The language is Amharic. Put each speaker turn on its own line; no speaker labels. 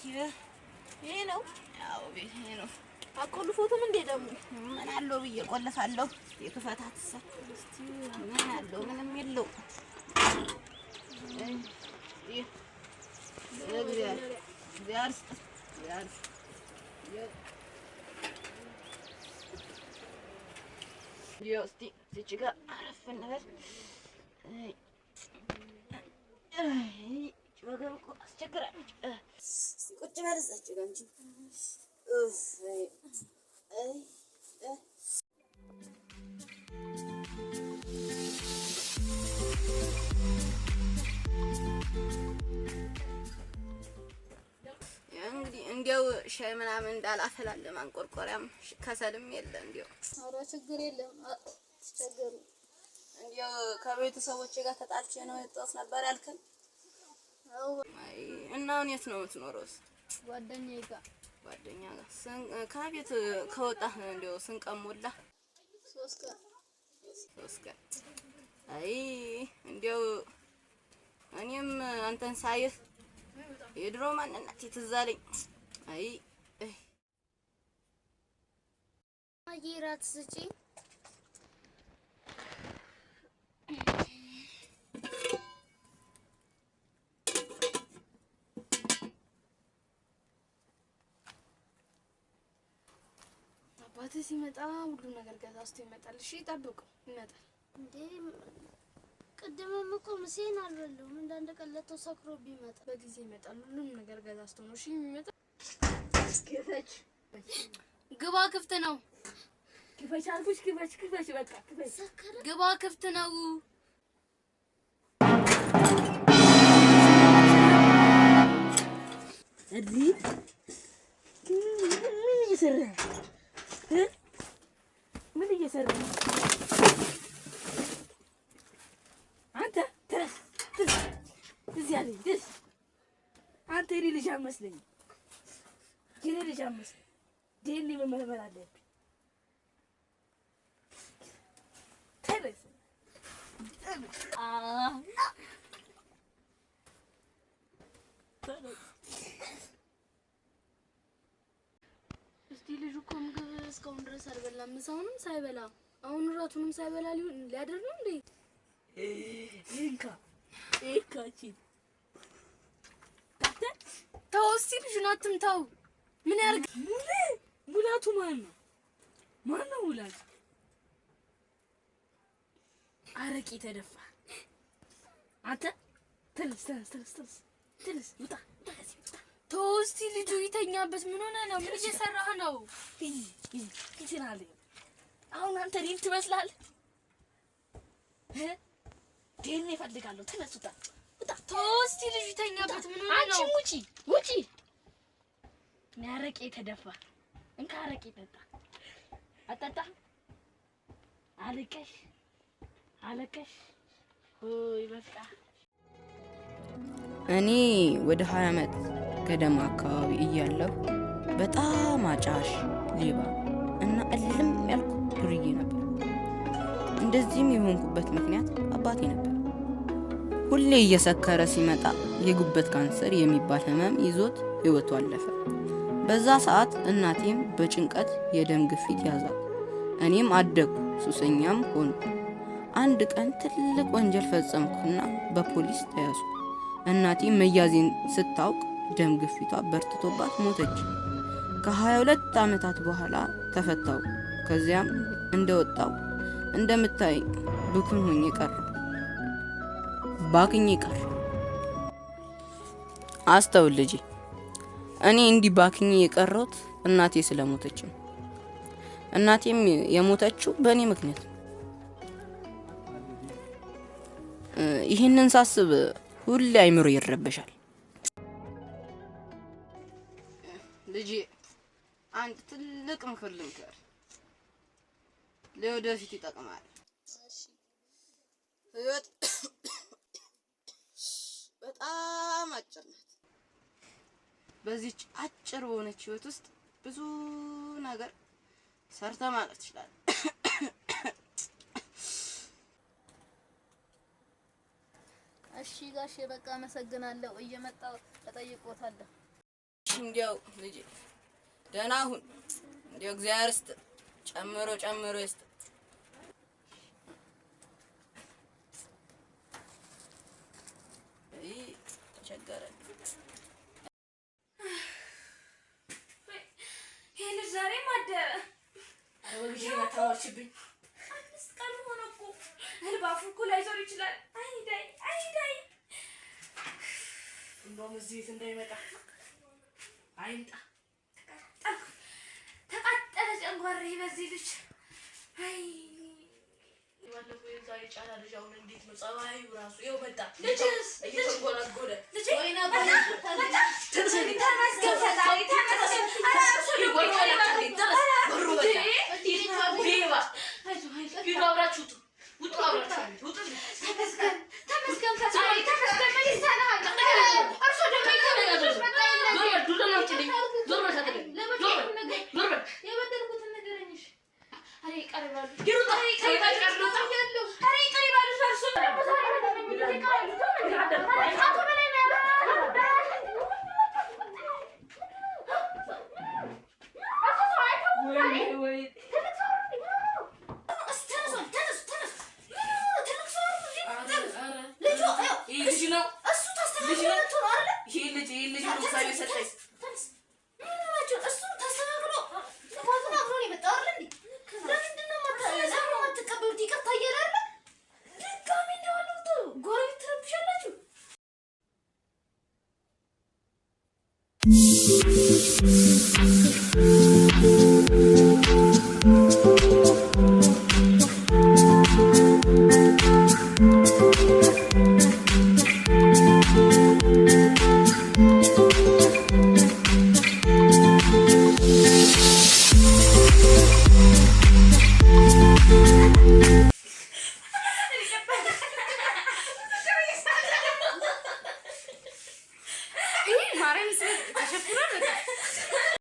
ይሄ ነው
ያው ቤት ይሄ ነው።
አቆልፎትም እንዴ ደግሞ
ምን አለው ብዬ ቆልፋለሁ። የክፈታት እስቲ ምን አለው? ምንም የለው። ቢያርስ እስቲ እዚች ጋር አረፍ እንበል። ወገብ እኮ አስቸግራለች። ቁጭ በል እዛች ጋር እንጂ እንግዲህ እንዲያው ሻይ ምናምን እንዳላፈላል ማንቆርቆሪያም ከሰልም የለ። እንዲያው
ኧረ ችግር የለም አትቸገሩ።
እንዲያው ከቤተሰቦቼ ጋር ተጣልቼ ነው የወጣሁት ነበር ያልከኝ?
አዎ።
እና አሁን የት ነው የምትኖረው?
ጓደኛዬ ጋር።
ጓደኛ ጋር ከቤት ከወጣህ እንዲያው ስንት ቀን ሞላህ?
3 ቀን።
3 ቀን። አይ እንዲያው እኔም አንተን ሳይህ የድሮ ማንነቴ ትዝ አለኝ። አይ
አየራት ስጪኝ። አባቴ ሲመጣ ሁሉ ነገር ገዛዝቶ ይመጣል። እሺ ጠብቁ፣ ይመጣል።
እንዴ ቅድምም እኮ ምሴን አልበላሁም። እንዳንድ ቀለቶ ሰክሮ ቢመጣ
በጊዜ ይመጣል። ሁሉም ነገር ገዛዝቶ ነው እሺ የሚመጣው።
ክፈች፣
ግባ፣ ክፍት ነው።
ክፈች አልኩሽ፣ ክፈች፣ በቃ ክፈች።
ግባ፣ ክፍት ነው።
እዚህ ምን እየሰራህ ነው? አንተ ተረስ እዚህ ያለኝ ደስ አንተ የኔ ልጅ አትመስለኝም። የኔ ልጅ አትመስለኝም። ዴኒ መመርመር አለብኝ። ተረስ
እስቲ ልጁ እኮ ምግብ እስካሁን ድረስ አልበላም። ምሳውንም ሳይበላ አሁን እራቱንም ሳይበላ ሊያድር ነው እንዴ?
ኤካቺ
ተው እስቲ ልጁን አትምታው። ምን ያርግ?
ሙላቱ ማን ነው? ሙላቱ? አረቂ ተደፋ። አንተ ተነስ ውጣ።
ተው እስቲ ልጁ ይተኛበት። ምን ሆነ ነው? ምን እየሰራህ ነው?
ይችላል። አሁን አንተ ሪል ትመስላለህ። ዴኒ እፈልጋለሁ። ተነስ ውጣ።
ተው እስቲ ልጁ ይተኛበት። ምን ሆነ ነው?
አንቺ ውጪ። አረቄ ተደፋ። እንካ አረቄ ጠጣ። አጠጣ። አለቀሽ ሆይ በቃ። እኔ ወደ 20 ዓመት ገደማ አካባቢ እያለሁ በጣም አጫሽ፣ ሌባ እና እልም ያልኩ ዱርዬ ነበር። እንደዚህም የሆንኩበት ምክንያት አባቴ ነበር። ሁሌ እየሰከረ ሲመጣ የጉበት ካንሰር የሚባል ህመም ይዞት ህይወቱ አለፈ። በዛ ሰዓት እናቴም በጭንቀት የደም ግፊት ያዛት። እኔም አደግኩ፣ ሱሰኛም ሆንኩ። አንድ ቀን ትልቅ ወንጀል ፈጸምኩና በፖሊስ ተያዝኩ። እናቴም መያዜን ስታውቅ ደም ግፊቷ በርትቶባት ሞተች። ከ22 ዓመታት በኋላ ተፈታው። ከዚያም እንደወጣው እንደምታይ ብኩን ሆኜ ቀረሁ። ባክኜ ቀረሁ። አስተውል ልጄ፣ እኔ እንዲህ ባክኜ የቀረሁት እናቴ ስለሞተች ነው። እናቴም የሞተችው በእኔ ምክንያት ነው። ይህንን ሳስብ ሁሌ አይምሮ ይረበሻል። ልጄ አንድ ትልቅ ምክር ልምከር፣ ለወደፊት ይጠቅማል። ህይወት በጣም አጭር ናት። በዚህች አጭር በሆነች ህይወት ውስጥ ብዙ ነገር ሰርተ ማለት ይችላል።
እሺ ጋሼ በቃ አመሰግናለሁ። እየመጣሁ እጠይቅዎታለሁ።
እንዲያው ልጄ ደህና ሁን። እንዲያው እግዚአብሔር ይስጥ ጨምሮ ይስጥ። ተቸገረ
ይሄ ልጅ ዛሬም አደረ።
ወግጄ መታወችብኝ።
5 ቀን ሆነ እኮ እህል ባፉ እኮ ላይዞር ይችላል። አይዳይ
እንደውም እዚህ እንዳይመጣ አይምጣ።
ተቃጠለ ጨንጓራዬ በዚህ ልጅ። አይ
ባለፈው የዛ የጫላ ልጅ አሁን እንዴት ነው ጸባዩ ራሱ? ይኸው መጣ
ልጅስ
እየተንጎላጎለ
ወይና ተመስገን ፈጣሪ ተመስገን። ተመስገን ፈጣሪ ተመስገን። ምን ይሳናል? እርሶ ደግሞ የበደልኩትን ንገረኝ። ኧረ ይቀርባሉ
Thank you.